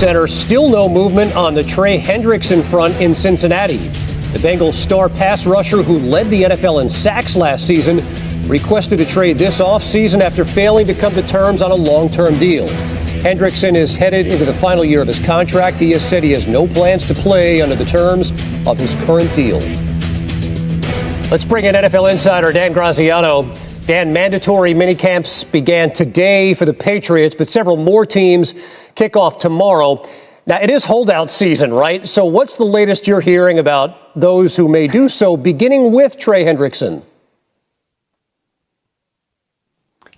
Center. Still no movement on the Trey Hendrickson front in Cincinnati. The Bengals star pass rusher who led the NFL in sacks last season requested a trade this offseason after failing to come to terms on a long-term deal. Hendrickson is headed into the final year of his contract. He has said he has no plans to play under the terms of his current deal. Let's bring in NFL insider Dan Graziano. Dan, mandatory minicamps began today for the Patriots, but several more teams kick off tomorrow. Now, it is holdout season, right? So what's the latest you're hearing about those who may do so, beginning with Trey Hendrickson?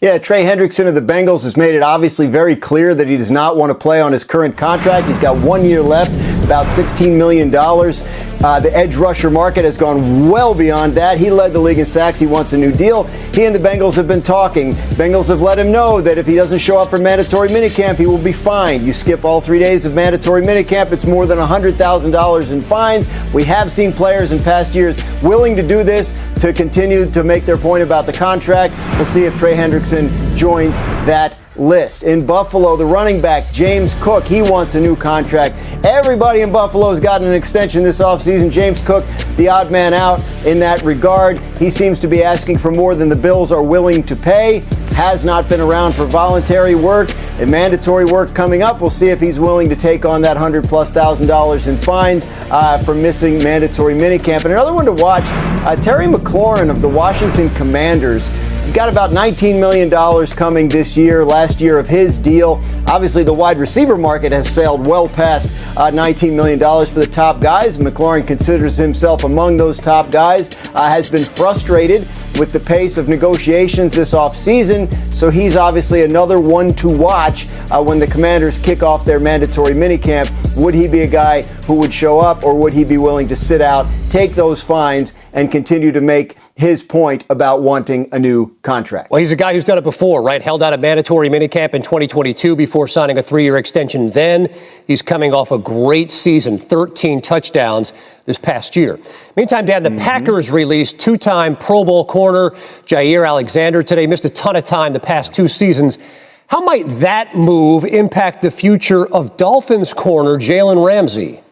Yeah, Trey Hendrickson of the Bengals has made it obviously very clear that he does not want to play on his current contract. He's got 1 year left, about $16 million. The edge rusher market has gone well beyond that. He led the league in sacks. He wants a new deal. He and the Bengals have been talking. Bengals have let him know that if he doesn't show up for mandatory minicamp, he will be fined. You skip all 3 days of mandatory minicamp, it's more than $100,000 in fines. We have seen players in past years willing to do this to continue to make their point about the contract. We'll see if Trey Hendrickson joins that list. In Buffalo, the running back, James Cook, he wants a new contract. Everybody in Buffalo has gotten an extension this offseason. James Cook, the odd man out in that regard. He seems to be asking for more than the Bills are willing to pay. Has not been around for voluntary work and mandatory work coming up. We'll see if he's willing to take on that $100,000+ in fines for missing mandatory minicamp. And another one to watch, Terry McLaurin of the Washington Commanders. He got about $19 million coming this year, last year of his deal. Obviously, the wide receiver market has sailed well past $19 million for the top guys. McLaurin considers himself among those top guys, has been frustrated with the pace of negotiations this offseason. So he's obviously another one to watch when the Commanders kick off their mandatory minicamp. Would he be a guy who would show up, or would he be willing to sit out, take those fines, and continue to make his point about wanting a new contract? Well, he's a guy who's done it before, right? Held out a mandatory minicamp in 2022 before signing a 3-year extension. Then he's coming off a great season, 13 touchdowns this past year. Meantime, Dan, the Packers released 2-time Pro Bowl corner Jaire Alexander today. Missed a ton of time the past 2 seasons. How might that move impact the future of Dolphins corner Jalen Ramsey?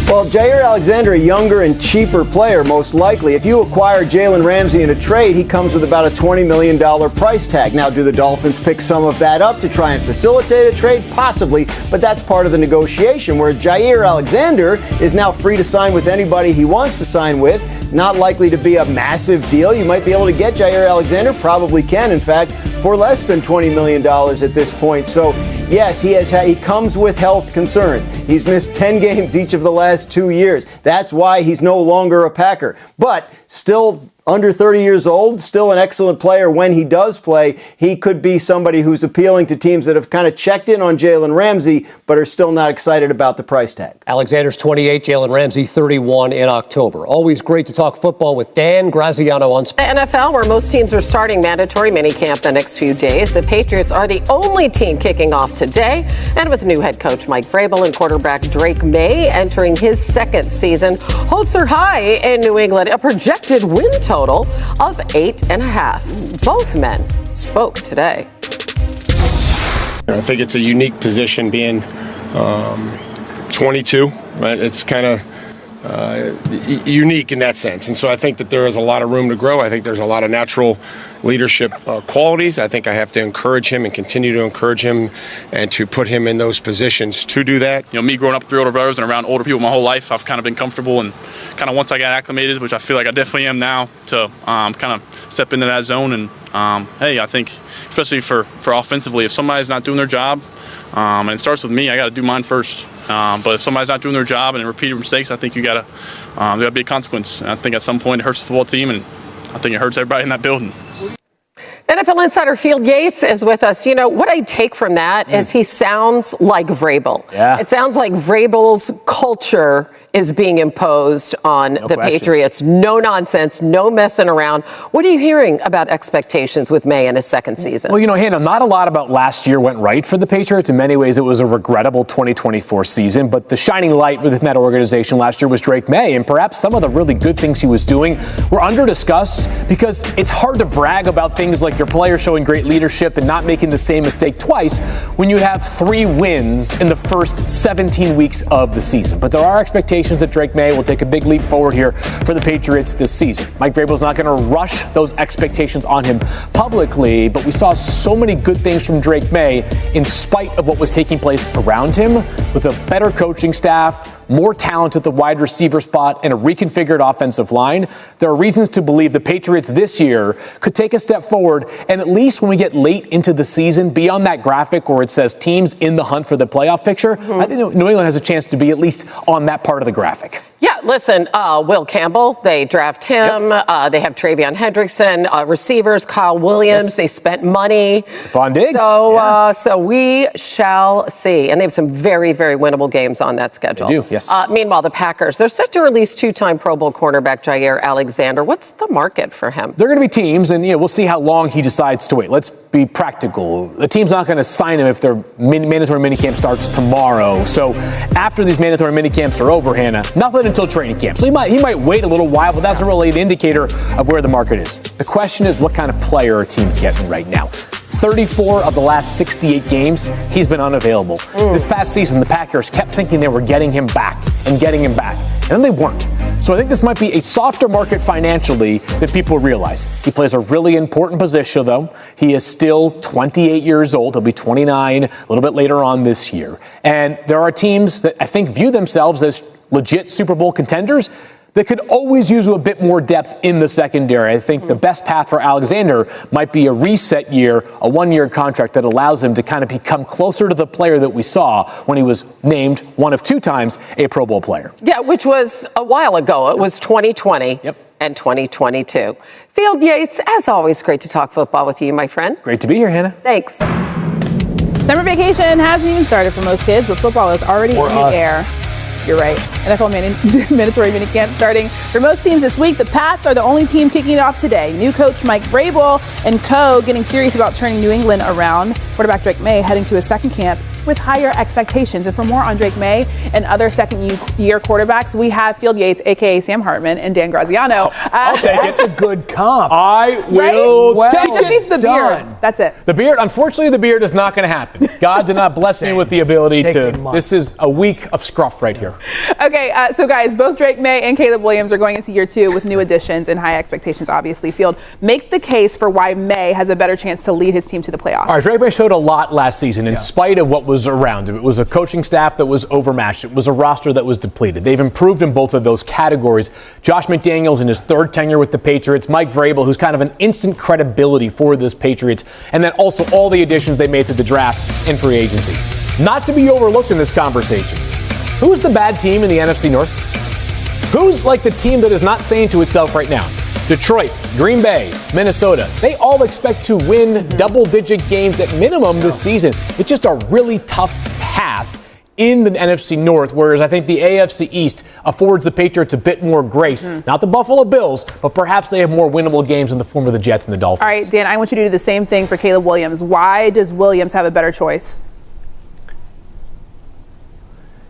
Well, Jaire Alexander, a younger and cheaper player, most likely. If you acquire Jalen Ramsey in a trade, he comes with about a $20 million price tag. Now, do the Dolphins pick some of that up to try and facilitate a trade? Possibly, but that's part of the negotiation, where Jaire Alexander is now free to sign with anybody he wants to sign with. Not likely to be a massive deal. You might be able to get Jaire Alexander, probably can, in fact, for less than $20 million at this point. So, yes, he comes with health concerns. He's missed 10 games each of the last 2 years. That's why he's no longer a Packer. But still under 30 years old, still an excellent player when he does play. He could be somebody who's appealing to teams that have kind of checked in on Jalen Ramsey, but are still not excited about the price tag. Alexander's 28, Jalen Ramsey 31 in October. Always great to talk football with Dan Graziano on the NFL, where most teams are starting mandatory minicamp the next few days. The Patriots are the only team kicking off today, and with new head coach Mike Vrabel and quarterback Drake May entering his second season, hopes are high in New England, a projected win total of 8.5. Both men spoke today. I think it's a unique position being 22, right? It's kind of unique in that sense. And so I think that there is a lot of room to grow. I think there's a lot of natural leadership qualities. I think I have to encourage him and continue to encourage him and to put him in those positions to do that. You know, me growing up with 3 older brothers and around older people my whole life, I've kind of been comfortable, and kind of once I got acclimated, which I feel like I definitely am now, to kind of step into that zone. And hey, I think especially for offensively, if somebody's not doing their job, and it starts with me, I got to do mine first. But if somebody's not doing their job and repeated mistakes, I think there got to be a consequence. And I think at some point it hurts the football team, and I think it hurts everybody in that building. NFL insider Field Yates is with us. You know, what I take from that is he sounds like Vrabel. Yeah. It sounds like Vrabel's culture is being imposed on the Patriots. No nonsense, no messing around. What are you hearing about expectations with May in his second season? Well, Hannah, not a lot about last year went right for the Patriots. In many ways, it was a regrettable 2024 season. But the shining light within that organization last year was Drake May. And perhaps some of the really good things he was doing were under-discussed because it's hard to brag about things like your player showing great leadership and not making the same mistake twice when you have 3 wins in the first 17 weeks of the season. But there are expectations that Drake May will take a big leap forward here for the Patriots this season. Mike Vrabel's not going to rush those expectations on him publicly, but we saw so many good things from Drake May in spite of what was taking place around him with a better coaching staff, more talent at the wide receiver spot, and a reconfigured offensive line. There are reasons to believe the Patriots this year could take a step forward, and at least when we get late into the season, beyond that graphic where it says teams in the hunt for the playoff picture, I think New England has a chance to be at least on that part of the graphic. Yeah, listen, Will Campbell, they draft him. Yep. They have Travion Hendrickson, receivers, Kyle Williams. Yes. They spent money. Stephon Diggs. So we shall see. And they have some very, very winnable games on that schedule. They do, yes. Meanwhile, the Packers, they're set to release 2-time Pro Bowl cornerback Jaire Alexander. What's the market for him? They're going to be teams, and we'll see how long he decides to wait. Let's be practical. The team's not going to sign him if their mandatory minicamp starts tomorrow. So after these mandatory minicamps are over, Hannah, nothing until training camp. So he might wait a little while, but that's not really an indicator of where the market is. The question is, what kind of player are teams getting right now? 34 of the last 68 games, he's been unavailable. This past season, the Packers kept thinking they were getting him back, and then they weren't. So I think this might be a softer market financially than people realize. He plays a really important position, though. He is still 28 years old. He'll be 29 a little bit later on this year. And there are teams that I think view themselves as legit Super Bowl contenders that could always use a bit more depth in the secondary. I think the best path for Alexander might be a reset year, a 1-year contract that allows him to kind of become closer to the player that we saw when he was named 1 of 2 times a Pro Bowl player. Yeah, which was a while ago. It was 2020 and 2022. Field Yates, as always, great to talk football with you, my friend. Great to be here, Hannah. Thanks. Summer vacation hasn't even started for most kids, but football is already in the air. You're right. NFL mandatory minicamp starting for most teams this week. The Pats are the only team kicking it off today. New coach Mike Vrabel and co. getting serious about turning New England around. Quarterback Drake May heading to his second camp with higher expectations. And for more on Drake May and other second-year quarterbacks, we have Field Yates, a.k.a. Sam Hartman, and Dan Graziano. I'll take it. That's a good comp. I will right? take He just needs the beard. That's it. The beard, unfortunately, the beard is not going to happen. God did not bless me with the ability to. This is a week of scruff right here. Okay, so guys, both Drake May and Caleb Williams are going into year 2 with new additions and high expectations, obviously. Field, make the case for why May has a better chance to lead his team to the playoffs. All right, Drake May showed a lot last season in spite of what was around him. It was a coaching staff that was overmatched. It was a roster that was depleted. They've improved in both of those categories. Josh McDaniels in his 3rd tenure with the Patriots, Mike Vrabel, who's kind of an instant credibility for this Patriots, and then also all the additions they made to the draft and free agency. Not to be overlooked in this conversation. Who's the bad team in the NFC North? Who's like the team that is not saying to itself right now? Detroit, Green Bay, Minnesota, they all expect to win double-digit games at minimum this season. It's just a really tough path in the NFC North, whereas I think the AFC East affords the Patriots a bit more grace. Not the Buffalo Bills, but perhaps they have more winnable games in the form of the Jets and the Dolphins. All right, Dan, I want you to do the same thing for Caleb Williams. Why does Williams have a better choice?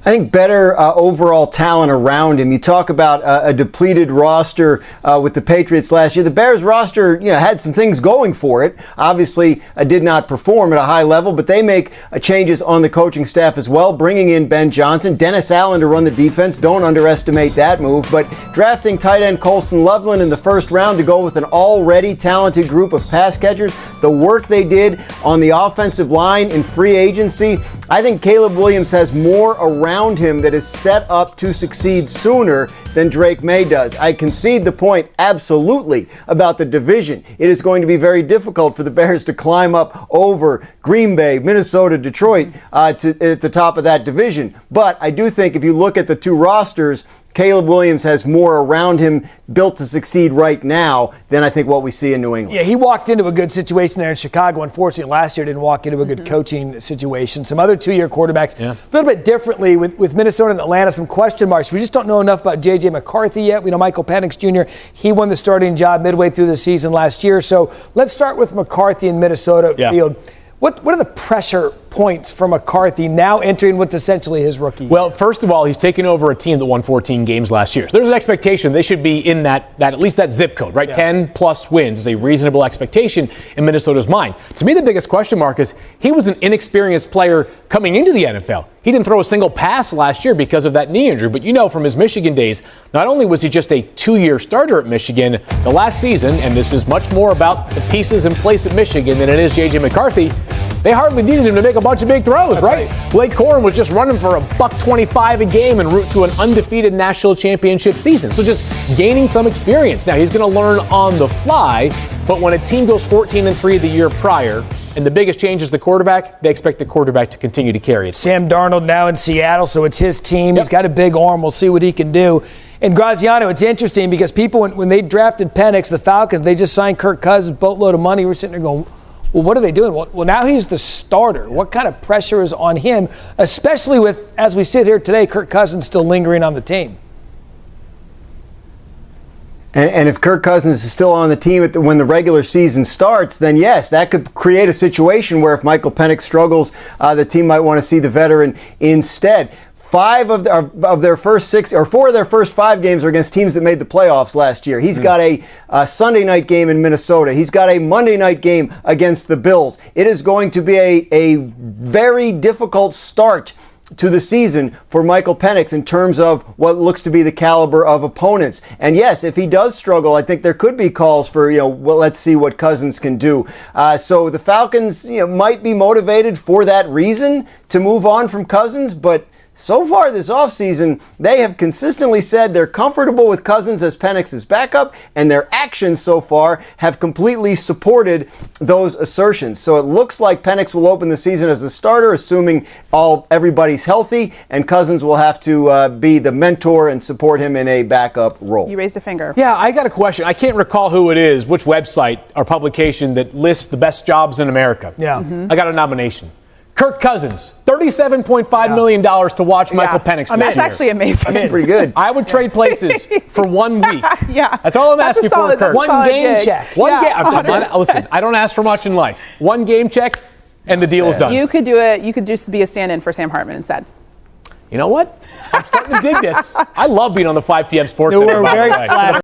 I think better overall talent around him. You talk about a depleted roster with the Patriots last year. The Bears roster, had some things going for it. Obviously, did not perform at a high level, but they make changes on the coaching staff as well, bringing in Ben Johnson, Dennis Allen to run the defense. Don't underestimate that move. But drafting tight end Colston Loveland in the 1st round to go with an already talented group of pass catchers, the work they did on the offensive line in free agency, I think Caleb Williams has more around him that is set up to succeed sooner than Drake May does. I concede the point absolutely about the division. It is going to be very difficult for the Bears to climb up over Green Bay, Minnesota, Detroit at the top of that division. But I do think if you look at the 2 rosters, Caleb Williams has more around him built to succeed right now than I think what we see in New England. Yeah, he walked into a good situation there in Chicago. Unfortunately, last year didn't walk into a good coaching situation. Some other two-year quarterbacks, a little bit differently with Minnesota and Atlanta, some question marks. We just don't know enough about J.J. McCarthy yet. We know Michael Penix Jr., he won the starting job midway through the season last year. So let's start with McCarthy in Minnesota field. What are the pressure points for McCarthy now entering what's essentially his rookie year? Well, first of all, he's taken over a team that won 14 games last year. So there's an expectation they should be in that at least that zip code, right? 10 plus wins is a reasonable expectation in Minnesota's mind. To me, the biggest question mark is he was an inexperienced player coming into the NFL. He didn't throw a single pass last year because of that knee injury. But you know from his Michigan days, not only was he just a 2-year starter at Michigan, the last season, and this is much more about the pieces in place at Michigan than it is J.J. McCarthy, they hardly needed him to make a bunch of big throws, right? Blake Corum was just running for $125 a game en route to an undefeated national championship season. So just gaining some experience. Now, he's going to learn on the fly, but when a team goes 14-3 the year prior, and the biggest change is the quarterback, they expect the quarterback to continue to carry it. Sam Darnold now in Seattle, so it's his team. He's got a big arm. We'll see what he can do. And Graziano, it's interesting because people, when they drafted Penix, the Falcons, they just signed Kirk Cousins, boatload of money. We're sitting there going, well, what are they doing? Well, now he's the starter. What kind of pressure is on him, especially with, as we sit here today, Kirk Cousins still lingering on the team? And if Kirk Cousins is still on the team when the regular season starts, then yes, that could create a situation where if Michael Penix struggles, the team might want to see the veteran instead. 4 of their first 5 games are against teams that made the playoffs last year. He's got a Sunday night game in Minnesota. He's got a Monday night game against the Bills. It is going to be a very difficult start to the season for Michael Penix in terms of what looks to be the caliber of opponents. And yes, if he does struggle, I think there could be calls for, well, let's see what Cousins can do. So the Falcons, might be motivated for that reason to move on from Cousins, but so far this offseason, they have consistently said they're comfortable with Cousins as Penix's backup, and their actions so far have completely supported those assertions. So it looks like Penix will open the season as the starter, assuming everybody's healthy, and Cousins will have to be the mentor and support him in a backup role. You raised a finger. Yeah, I got a question. I can't recall who it is, which website or publication that lists the best jobs in America. Yeah. I got a nomination. Kirk Cousins, $37.5 million to watch Michael Penix. That's actually amazing. Pretty good. I would trade places for 1 week. That's all I'm asking for, Kirk. One game check. Listen, I don't ask for much in life. 1 game check, and the deal is done. You could do it. You could just be a stand-in for Sam Hartman instead. You know what? I'm starting to dig this. I love being on the 5 p.m. Sports. We're very flattered.